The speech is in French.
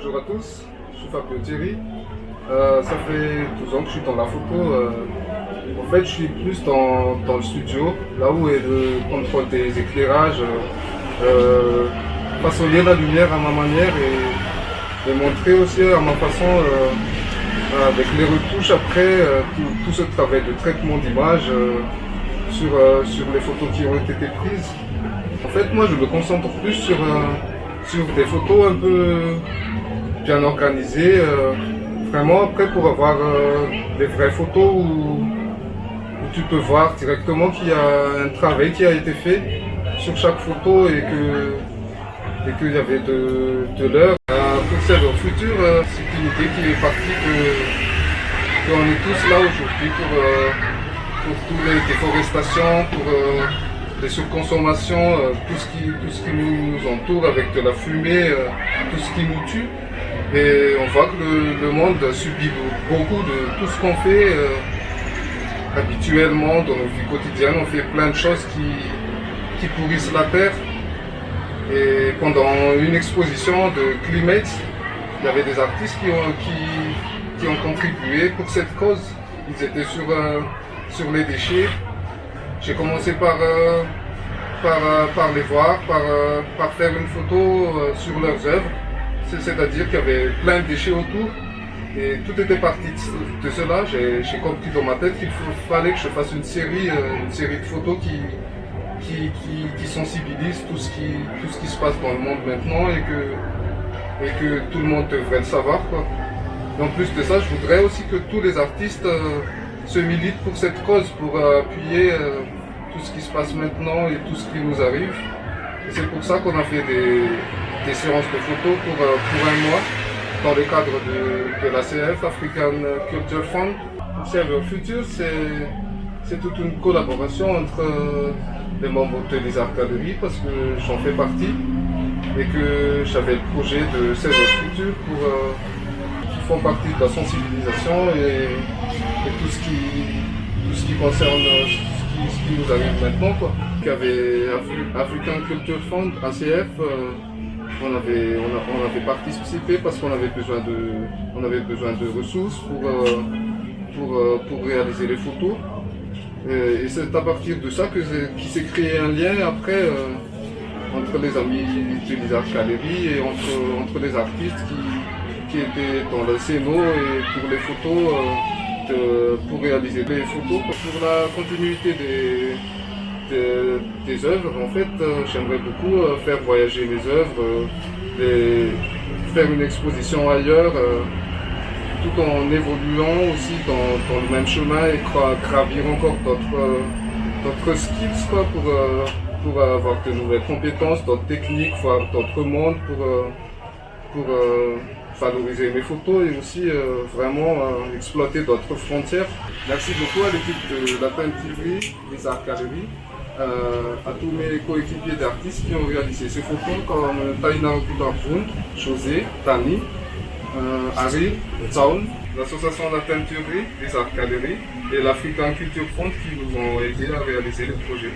Bonjour à tous, je suis Fabio Thierry. Ça fait 12 ans que je suis dans la photo. En fait, je suis plus dans le studio, là où est le contrôle des éclairages, façonner la lumière à ma manière et montrer aussi à ma façon, avec les retouches après, tout ce travail de traitement d'image sur les photos qui ont été prises. En fait, moi, je me concentre plus sur des photos un peu bien organisées, vraiment après pour avoir des vraies photos où tu peux voir directement qu'il y a un travail qui a été fait sur chaque photo et qu'il y avait de l'heure. Pour Serveur Futur, c'est une idée qui est partie qu'on est tous là aujourd'hui pour toutes les déforestations, pour les surconsommations, tout ce qui nous entoure avec de la fumée, tout ce qui nous tue. Et on voit que le monde subit beaucoup de tout ce qu'on fait habituellement dans nos vies quotidiennes. On fait plein de choses qui pourrissent la terre. Et pendant une exposition de Climate, il y avait des artistes qui ont contribué pour cette cause. Ils étaient sur les déchets. J'ai commencé par les voir, par faire une photo sur leurs œuvres. C'est-à-dire qu'il y avait plein de déchets autour. Et tout était parti de cela. J'ai compris dans ma tête qu'il fallait que je fasse une série de photos qui sensibilisent tout ce qui se passe dans le monde maintenant et que tout le monde devrait le savoir, quoi. Et en plus de ça, je voudrais aussi que tous les artistes se militent pour cette cause, pour appuyer tout ce qui se passe maintenant et tout ce qui nous arrive. Et c'est pour ça qu'on a fait des séances de photos pour un mois dans le cadre de l'ACF, African Culture Fund. Serveur Futur, c'est toute une collaboration entre les membres de l'Isart Gallery parce que j'en fais partie et que j'avais le projet de Serveur Futur qui font partie de la sensibilisation et tout ce qui concerne ce qui nous arrive maintenant, quoi. Il y avait African Culture Fund, ACF, on avait participé parce qu'on avait besoin de ressources pour réaliser les photos. Et c'est à partir de ça qu'il s'est créé un lien après entre les amis de l'Isart Gallery et entre les artistes qui étaient dans le CNO et pour les photos, pour réaliser les photos. Pour la continuité des œuvres, en fait, j'aimerais beaucoup faire voyager mes œuvres, faire une exposition ailleurs, tout en évoluant aussi dans le même chemin et gravir encore d'autres skills, quoi, pour avoir de nouvelles compétences, d'autres techniques, voir d'autres mondes, pour valoriser mes photos et aussi vraiment exploiter d'autres frontières. Merci beaucoup à l'équipe de la peinture l'Isart Gallery, à tous mes coéquipiers d'artistes qui ont réalisé ces photos comme Taina Okudarfund, José, Tani, Harry, Zaun, l'association de la peinture l'Isart Gallery et l'African Culture Fund qui nous ont aidé à réaliser le projet.